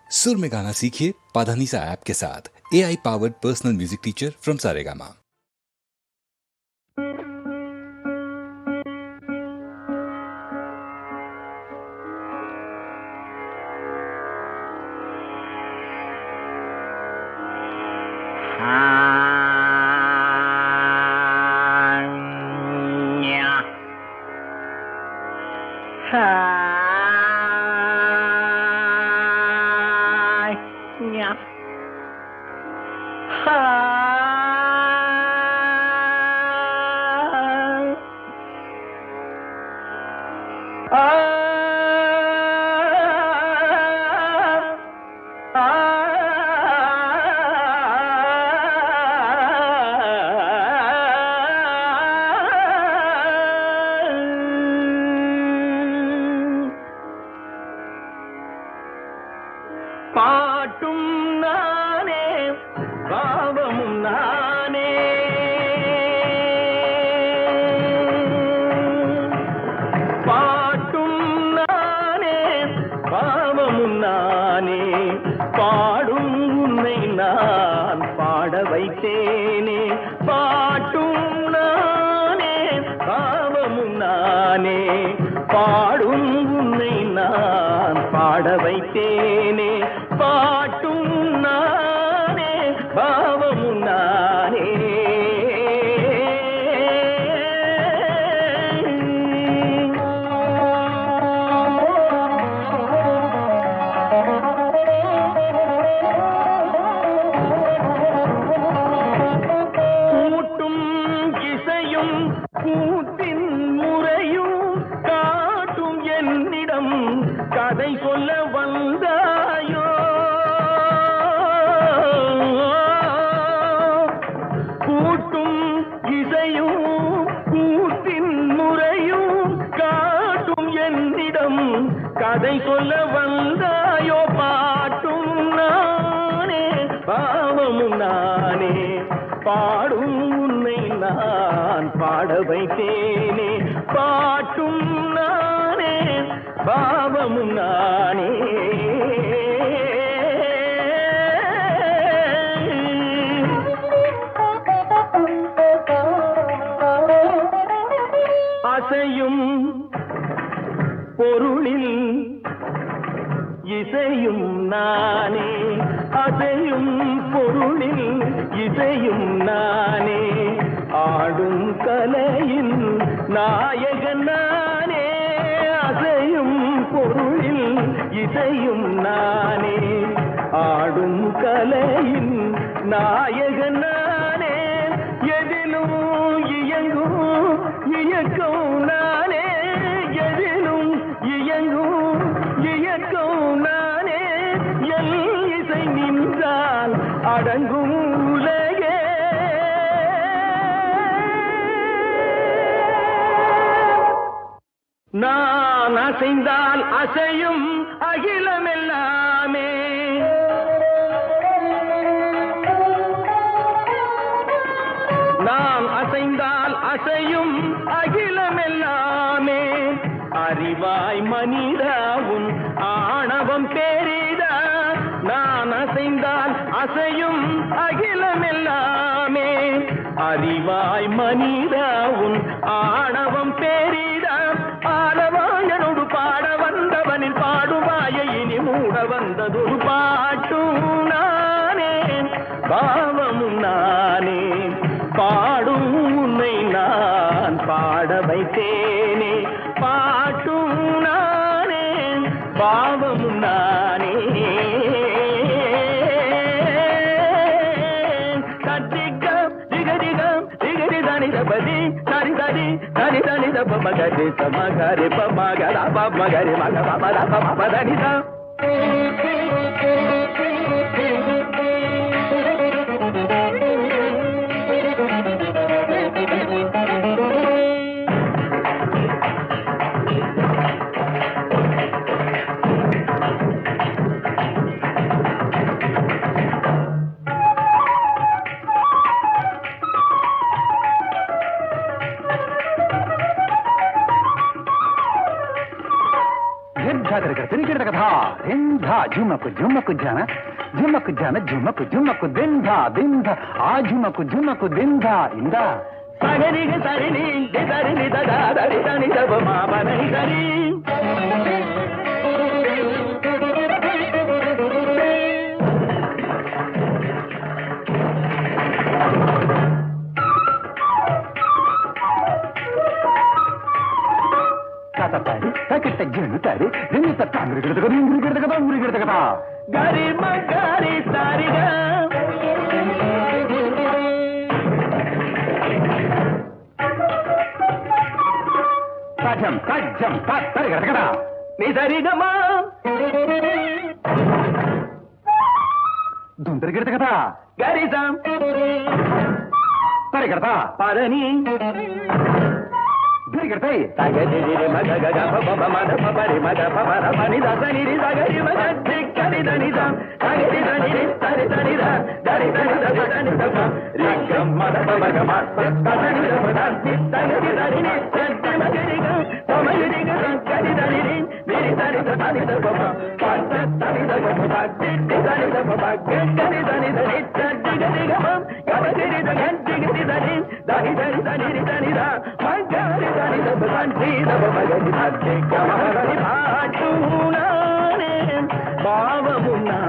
सुर में गाना सीखिए पाधानीसा ऐप के साथ। AI powered personal music teacher from Saregama. பாட்டும் நானே பாவமும் நானே பாட்டும் நானே பாவமும் நானே பாடும் உன்னை நான் பாட வைத்தேனே பாட்டும் நானே பாவமும் நானே பாடும் உன்னை நான் பாட வைத்தேனே பாட்டும் நானே பாவமும் நானே கூட்டும் இசையும் கூத்தின் முறையும் காட்டும் என்னிடம் கதை சொல்ல வந்தாயோ கூட்டும் இசையும் கூத்தின் முறையும் காட்டும் என்னிடம் கதை சொல்ல வந்தாயோ பாட்டும் நானே பாவமும் நானே பாடும் உன்னை நான் பாட வைத்தேனே பாட்டும் நானே பாவமும் நானே அசையும் பொருளில் இசையும் நானே அசையும் பொருளில் இசையும் நானே ஆடும் கலையின் நாயகன் நானே அசையும் பொருளில் இசையும் நானே ஆடும் கலையின் நாயகன் நானே எதிலும் இயங்கும் இயக்கம் நானே எதிலும் இயங்கும் இயக்கம் நானே எல் இசை நின்றால் அடங்கும் உலகே நான் அசைந்தால் அசையும் அகிலமெல்லாமே நான் அசைந்தால் அசையும் அகிலமெல்லாமே அறிவாய் மனிதாவும் ஆணவம் பெரிதா நான் அசைந்தால் அசையும் அகிலமெல்லாமே அறிவாய் மனிதாவும் ஆணவம் பெரிதா ஆளவாயனோடு பாட வந்தவனின் பாடுவாய இனி மூட வந்ததொரு பாட்டும் நானே பாவமும் நானே பாடும் உன்னை நான் பாட வைத்தேனே பாட்டும் நானே பாவமும் நானே கத்திகம் திகதிகம் திகதி தனிதபதி தனிதடி தனி தனிதப மகரி சமகரி பமகர பமகரி மக பமர பமதனிதா धा झुमक झुमक जाना झुमक जाना झुमक झुमक दिन धा आ झुमक दिन धा इंदा సగరిగ సరిని దిదరిని దదాదరి దని దబ మా బదని సరి కాతపారి తకిట జనుతారి నిమిత తాంగ్రి గిడతగదా గరి మగరి సారిగా కాజం కాజం తరి గిడతగదా ని సరిగమా దుందరి గిడతగదా గరిసం తరి గిడతా పదని గిరి గిడతై సగరి మగ గగ పప మద పపరి మగ పపర పని దసని రి సగరి మగ దిక్కరి దని ద సగరి దని రి సరి దని ద గరి దని ద దని ద రి గమ మద పమ గమ సదని ద పద సగరి దని ని సత్య మగరి గ సమయరి గ గరి దని రి మేరి దని ద దని ద పమ పాత దని ద పమ దిట్టి దని ద పమ గరి దని ద ని సత్య గరి గమ గరి ద గంటి గరి దని దని దని దని రి దని ద మగరి దని ద దని ద పమ గరి దని గమ గరి భాటునానే భావమునా